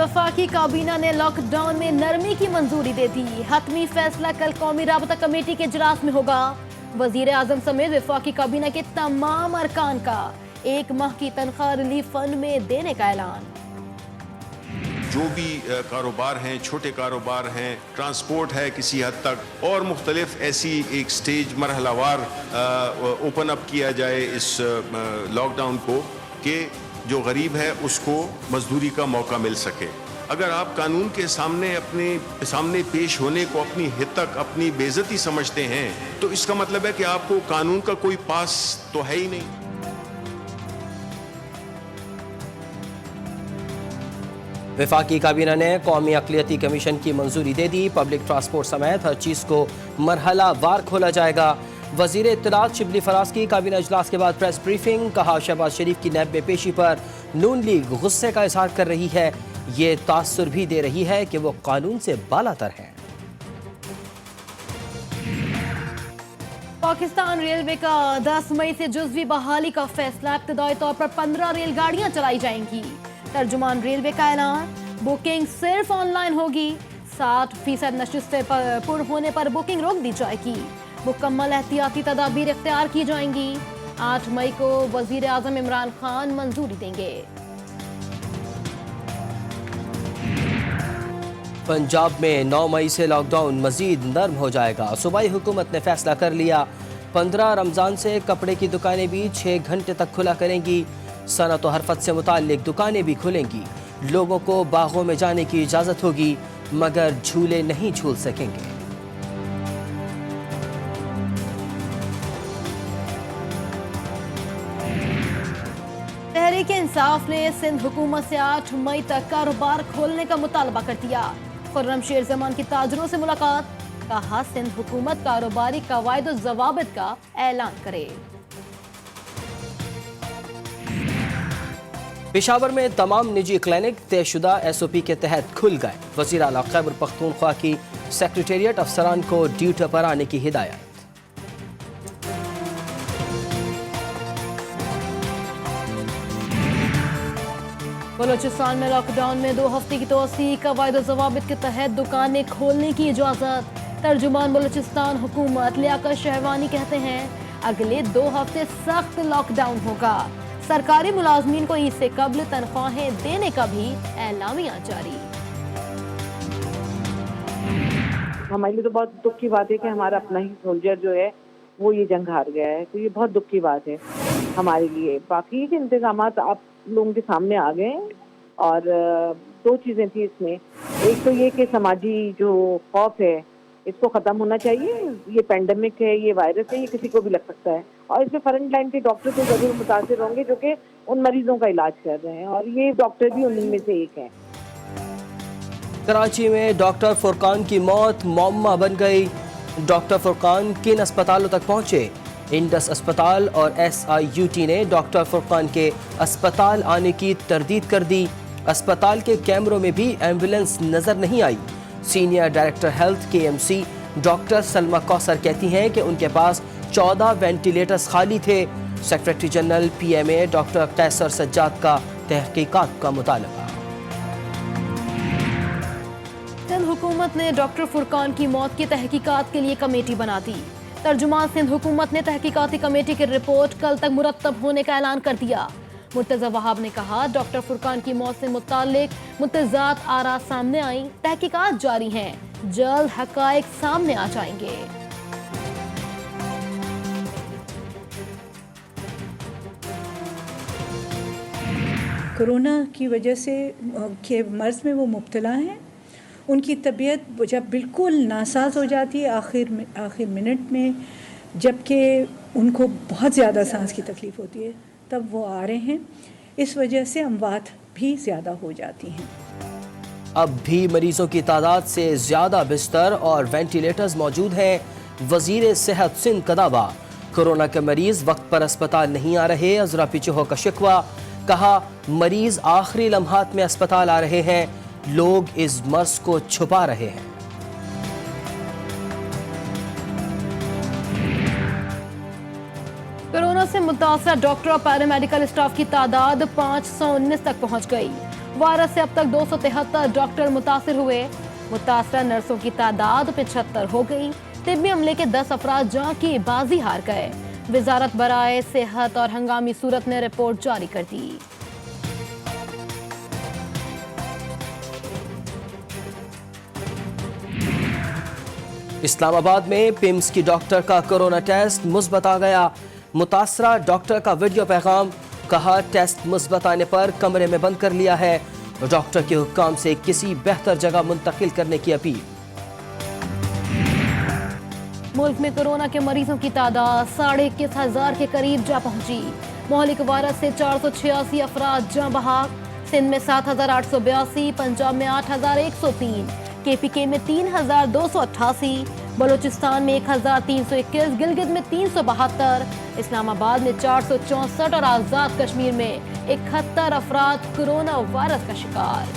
वफाकी काबीना ने लॉकडाउन में नरमी की मंजूरी दे दी। हतमी फैसला कल कौमी राबता कमेटी के इजलास में होगा। वजीर आजम समेत वफाकी काबीना के तमाम अरकान का 1 माह की तनख्वाह रिलीफ फंड में देने का ऐलान। जो भी कारोबार हैं, छोटे कारोबार हैं, ट्रांसपोर्ट है किसी हद तक, और मुख्तलिफ ऐसी एक स्टेज मरहलावार ओपन अप किया जाए इस लॉकडाउन को कि जो गरीब है उसको मजदूरी का मौका मिल सके। अगर आप कानून के सामने अपने सामने पेश होने को अपनी हित तक अपनी बेइज्जती समझते हैं तो इसका मतलब है कि आपको कानून का कोई पास तो है ही नहीं। वफाकी काबीना ने कौमी अक़लियती कमीशन की मंजूरी दे दी। पब्लिक ट्रांसपोर्ट समेत हर चीज़ को मरहला वार खोला जाएगा। वज़ीर इत्तलात शिबली फराज की काबीना इजलास के बाद प्रेस ब्रीफिंग। कहा, शहबाज शरीफ की नैब में पेशी पर नून लीग गुस्से का इजहार कर रही है। ये तासुर भी दे रही है कि वो कानून से बालातर हैं। पाकिस्तान रेलवे का 10 मई से जुज़वी बहाली का फैसला। इब्तदाई तौर पर 15 रेलगाड़ियां चलाई जाएंगी। तर्जुमान रेलवे का ऐलान, बुकिंग सिर्फ ऑनलाइन होगी। 60% नशिस्तें पुर होने पर बुकिंग रोक दी जाएगी। मुकम्मल एहतियाती तदाबीर इख्तियार की जाएंगी। 8 मई को वजीर आजम इमरान खान मंजूरी देंगे। पंजाब में 9 मई से लॉकडाउन मजीद नर्म हो जाएगा। सूबाई हुकूमत ने फैसला कर लिया। 15 रमज़ान से कपड़े की दुकानें भी 6 घंटे तक खुला करेंगी। सनत व हरफत से मुताल्लिक दुकानें भी खुलेंगी। लोगों को बागों में जाने की इजाज़त होगी मगर झूले नहीं झूल सकेंगे। तहरीक इंसाफ ने सिंध हुकूमत से 8 मई तक कारोबार खोलने का मुतालबा कर दिया। खुर्रम शेर जमान की ताजरों से मुलाकात। कहा, सिंध हुकूमत कारोबारी कवायद व ज़वाबित का ऐलान करे। पेशावर में तमाम निजी क्लिनिक तयशुदा SOP के तहत खुल गए। वज़ीर आला खैबर पख्तूनख्वा की सेक्रेटेरिएट अफसरान को ड्यूटी पर आने की हिदायत। बलूचिस्तान में लॉकडाउन में 2 हफ्ते की तोसी। कवायद व ज़वाबित के तहत दुकानें खोलने की इजाज़त। तर्जुमान बलूचिस्तान हुकूमत लियाकत शहवानी कहते हैं, अगले 2 हफ्ते सख्त लॉकडाउन होगा। सरकारी मुलाजमीन को ईद से कबल तनख्वाहें देने का भी ऐलामिया जारी। हमारे लिए तो बहुत दुख की बात है कि हमारा अपना ही सोल्जर जो है वो ये जंग हार गया है, तो ये बहुत दुख की बात है हमारे लिए। बाकी के इंतजाम आप लोगों के सामने आ गए और 2 चीज़ें थी इसमें। एक तो ये कि समाजी जो खौफ है इसको ख़त्म होना चाहिए। ये पेंडेमिक है, ये वायरस है, ये किसी को भी लग सकता है और इसमें फ्रंट लाइन के डॉक्टर तो ज़रूर मुतासिर होंगे जो कि उन मरीजों का इलाज कर रहे हैं और ये डॉक्टर भी उनमें से एक हैं। कराची में डॉक्टर फुरकान की मौत मौम्मा बन गई। डॉक्टर फुरकान किन अस्पतालों तक पहुंचे? इंडस अस्पताल और SIUT ने डॉक्टर फुरकान के अस्पताल आने की तरदीद कर दी। अस्पताल के कैमरों में भी एम्बुलेंस नजर नहीं आई। Senior director health KMC doctor Salma Kausar कहती हैं कि उनके पास 14 वेंटिलेटर्स खाली थे। Secretary general PMA doctor Qaiser Sajjad का तहकीकात का मुतालबा। सिंध हुकूमत ने डॉक्टर फुरकान की मौत की तहकीकात के लिए कमेटी बना दी। तर्जुमान सिंध हुकूमत ने तहकीकाती कमेटी की रिपोर्ट कल तक मुरतब होने का ऐलान कर दिया। मुर्तज़ा वहाब ने कहा, डॉक्टर फुरकान की मौत से मुताल्लिक मुतज़ाद आरा सामने आई, तहकीकात जारी हैं, जल्द हक़ाइक़ सामने आ जाएंगे। कोरोना की वजह से के मर्ज़ में वो मुब्तला हैं। उनकी तबीयत जब बिल्कुल नासाज हो जाती है आखिर मिनट में, जबकि उनको बहुत ज़्यादा सांस की तकलीफ़ होती है, तब वो आ रहे हैं। इस वजह से अमवात भी ज़्यादा हो जाती हैं। अब भी मरीजों की तादाद से ज़्यादा बिस्तर और वेंटिलेटर्स मौजूद हैं। वज़ीर सेहत सिंध का दावा, कोरोना के मरीज वक्त पर अस्पताल नहीं आ रहे। अजरा पिचोहो का शिकवा। कहा, मरीज आखिरी लम्हात में अस्पताल आ रहे हैं, लोग इस मर्ज को छुपा रहे हैं। कोरोना से मुतासर डॉक्टर और पैरामेडिकल स्टाफ की तादाद 519 तक पहुंच गई। वायरस से अब तक 273 डॉक्टर मुतासिर हुए। मुतासरा नर्सों की तादाद 75 हो गई। तिब्बी अमले के 10 अफराद जां की बाजी हार गए। वजारत बराए सेहत और हंगामी सूरत ने रिपोर्ट जारी कर दी। इस्लामाबाद में पिम्स की डॉक्टर का कोरोना टेस्ट मुस्बत आ गया। मुतासरा डॉक्टर का वीडियो पैगाम, कहा टेस्ट मुस्बत आने पर कमरे में बंद कर लिया है। डॉक्टर के हुक्काम से किसी बेहतर जगह मुंतकिल करने की अपील। मुल्क में कोरोना के मरीजों की तादाद 21,500 के करीब जा पहुंची। मोहलिक वायरस से 486 अफराद जां बहाक। सिंध में 7,882, पंजाब में 8,103, KPK में 3,288, बलूचिस्तान में 1,321, गिलगित में 372, इस्लामाबाद में 464 और आज़ाद कश्मीर में 71 अफराद कोरोना वायरस का शिकार।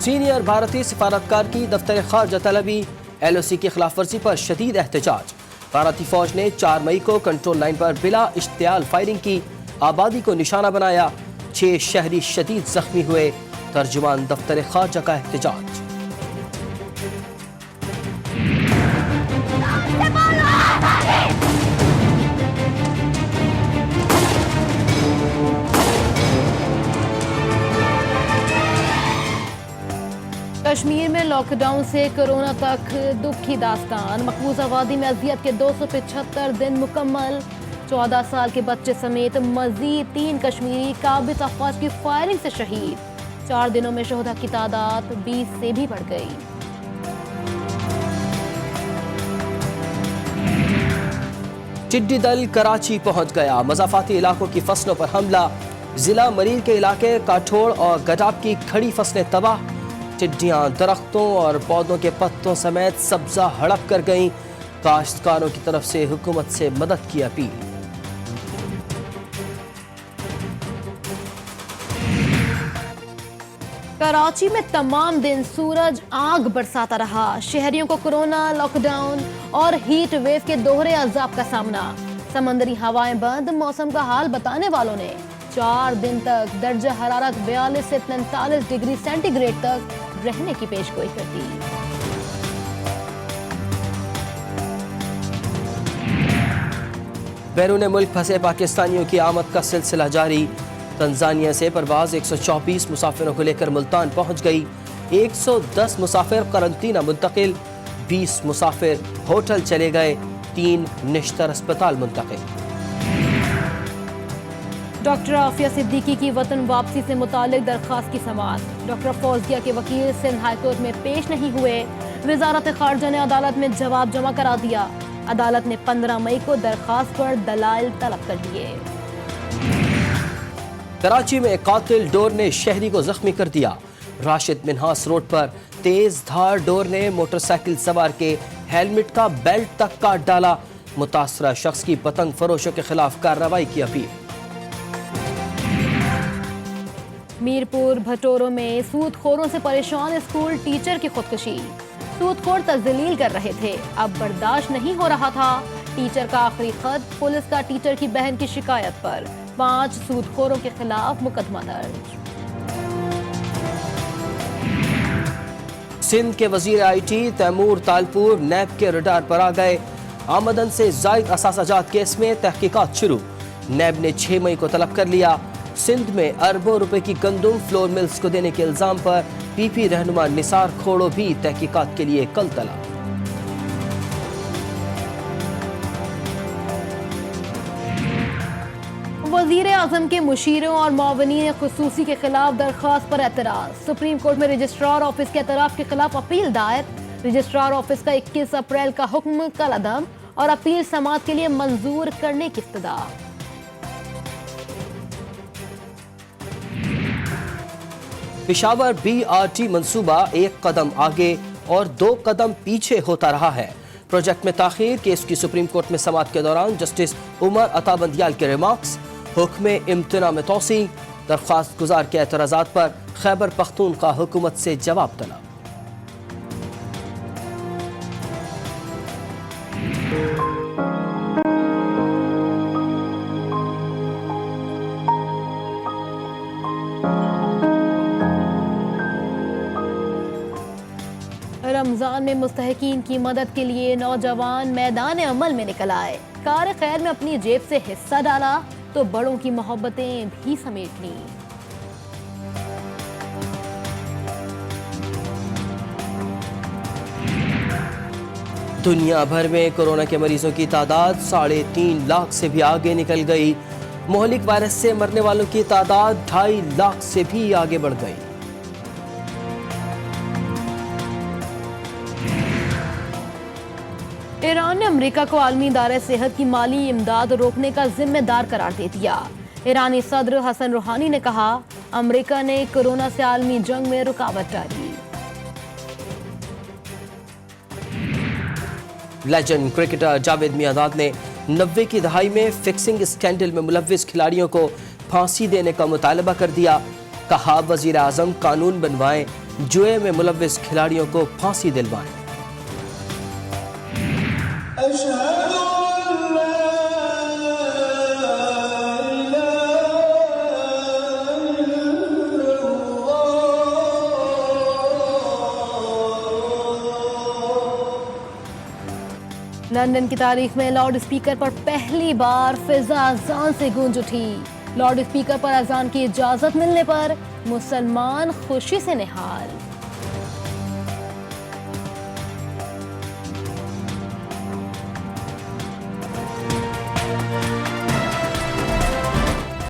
सीनियर भारतीय सिफारतकार की दफ्तर खारजा तलबी, LOC की खिलाफ वर्जी पर शदीद एहतजाज। भारतीय फौज ने 4 मई को कंट्रोल लाइन पर बिला इश्तियाल फायरिंग की, आबादी को निशाना बनाया। 6 शहरी शदीद जख्मी हुए। तर्जुमान दफ्तर खारजा का एहतजाज। कश्मीर में लॉकडाउन से कोरोना तक दुख की दास्तान। मकबूजा वादी में अजियत के 275 दिन मुकम्मल। 14 साल के बच्चे समेत मजीद 3 कश्मीरी काबिज अफवाज की फायरिंग से शहीद। 4 दिनों में शोहदा की तादाद 20 से भी बढ़ गई। टिड्डी दल कराची पहुंच गया। मज़ाफाती इलाकों की फसलों पर हमला। जिला मरीर के इलाके काठोड़ और गडाब की खड़ी फसलें तबाह। टिड्डियां दरख्तों और पौधों के पत्तों समेत सब्जा हड़प कर गईं। काश्तकारों की तरफ से हुकूमत से मदद की अपील। कराची में तमाम दिन सूरज आग बरसाता रहा। शहरियों को कोरोना, लॉकडाउन और हीट वेव के दोहरे अजाब का सामना। समंदरी हवाएं बंद। मौसम का हाल बताने वालों ने 4 दिन तक दर्जा हरारत 42 से 43 डिग्री सेंटीग्रेड तक रहने की पेशगोई कर दी। बैरून मुल्क फंसे पाकिस्तानियों की आमद का सिलसिला जारी। तंजानिया से परवाज 124 मुसाफिरों को लेकर मुल्तान पहुंच गई। 110 मुसाफिर करंतना मुंतकिल। 20 मुसाफिर होटल चले गए। 3 निश्तर अस्पताल मुंतकिल। डॉक्टर आफिया सिद्दीकी की वतन वापसी से मुतालिक दरख्वास्त की समाअत। डॉक्टर फौजिया के वकील सिंध हाईकोर्ट में पेश नहीं हुए। वजारत खारजा ने अदालत में जवाब जमा करा दिया। अदालत ने 15 मई को दरख्वास्त पर दलाइल तलब कर दिए। कराची में कातिल डोर ने शहरी को जख्मी कर दिया। राशिद मिन्हास रोड पर तेज धार डोर ने मोटरसाइकिल सवार के हेलमेट का बेल्ट तक काट डाला। मुतासरा शख्स की पतंग फरोशों के खिलाफ कार्रवाई की अपील। मीरपुर भटोरो में सूदखोरों से परेशान स्कूल टीचर की खुदकुशी। सूदखोर तजलील कर रहे थे, अब बर्दाश्त नहीं हो रहा था। टीचर का आखिरी खत। पुलिस का टीचर की बहन की शिकायत पर 5 सूदखोरों के खिलाफ मुकदमा दर्ज। सिंध के वजीर IT तैमूर तालपुर नैब के रडार पर आ गए। आमदन से जायद असासाजात केस में तहकीकात शुरू। नैब ने 6 मई को तलब कर लिया। सिंध में अरबों रुपए की गंदुम फ्लोर मिल्स को देने के इल्जाम पर PP रहनुमा निसार खोड़ो भी तहकीकात के लिए कल तलब। वजीर आजम के मुशीरों और मुआवनीन खुसूसी के खिलाफ दरख्वास्त पर एतराज। सुप्रीम कोर्ट में रजिस्ट्रार ऑफिस के एतराफ के खिलाफ अपील दायर। रजिस्ट्रार ऑफिस का 21 अप्रैल का हुक्म कल अदम और अपील समाअत के लिए मंजूर करने की इस्तदा। पेशावर BRT मंसूबा 1 कदम आगे और 2 कदम पीछे होता रहा है। प्रोजेक्ट में ताखीर। केस की सुप्रीम कोर्ट में समाअत के दौरान जस्टिस उमर अता बंदियाल के रिमार्क्स। हुक्म इम्तना में तौसी। दरख्वास्त गुजार के एतराज़ात पर खैबर पख्तूनख्वा हुकूमत से जवाब तलब। میں مستحقین کی مدد کے لیے نوجوان میدان عمل میں نکل آئے. کار خیر میں اپنی جیب سے حصہ ڈالا تو بڑوں کی محبتیں بھی سمیٹ لیں. دنیا بھر میں کورونا کے مریضوں کی تعداد 3.5 لاکھ سے بھی آگے نکل گئی. مہلک وائرس سے مرنے والوں کی تعداد 2.5 لاکھ سے بھی آگے بڑھ گئی. ایران نے امریکہ کو عالمی ادارہ صحت کی مالی امداد روکنے کا ذمہ دار قرار دے دیا. ایرانی صدر حسن روحانی نے کہا امریکہ نے کورونا سے عالمی جنگ میں رکاوٹ ڈالی. لیجنڈ کرکٹر جاوید میانداد نے 90 کی دہائی میں فکسنگ اسکینڈل میں ملوث کھلاڑیوں کو پھانسی دینے کا مطالبہ کر دیا. کہا وزیر اعظم قانون بنوائیں، جوئے میں ملوث کھلاڑیوں کو پھانسی دلوائیں. لندن کی تاریخ میں لاؤڈ اسپیکر پر پہلی بار فضا اذان سے گونج اٹھی. لاؤڈ اسپیکر پر اذان کی اجازت ملنے پر مسلمان خوشی سے نہال.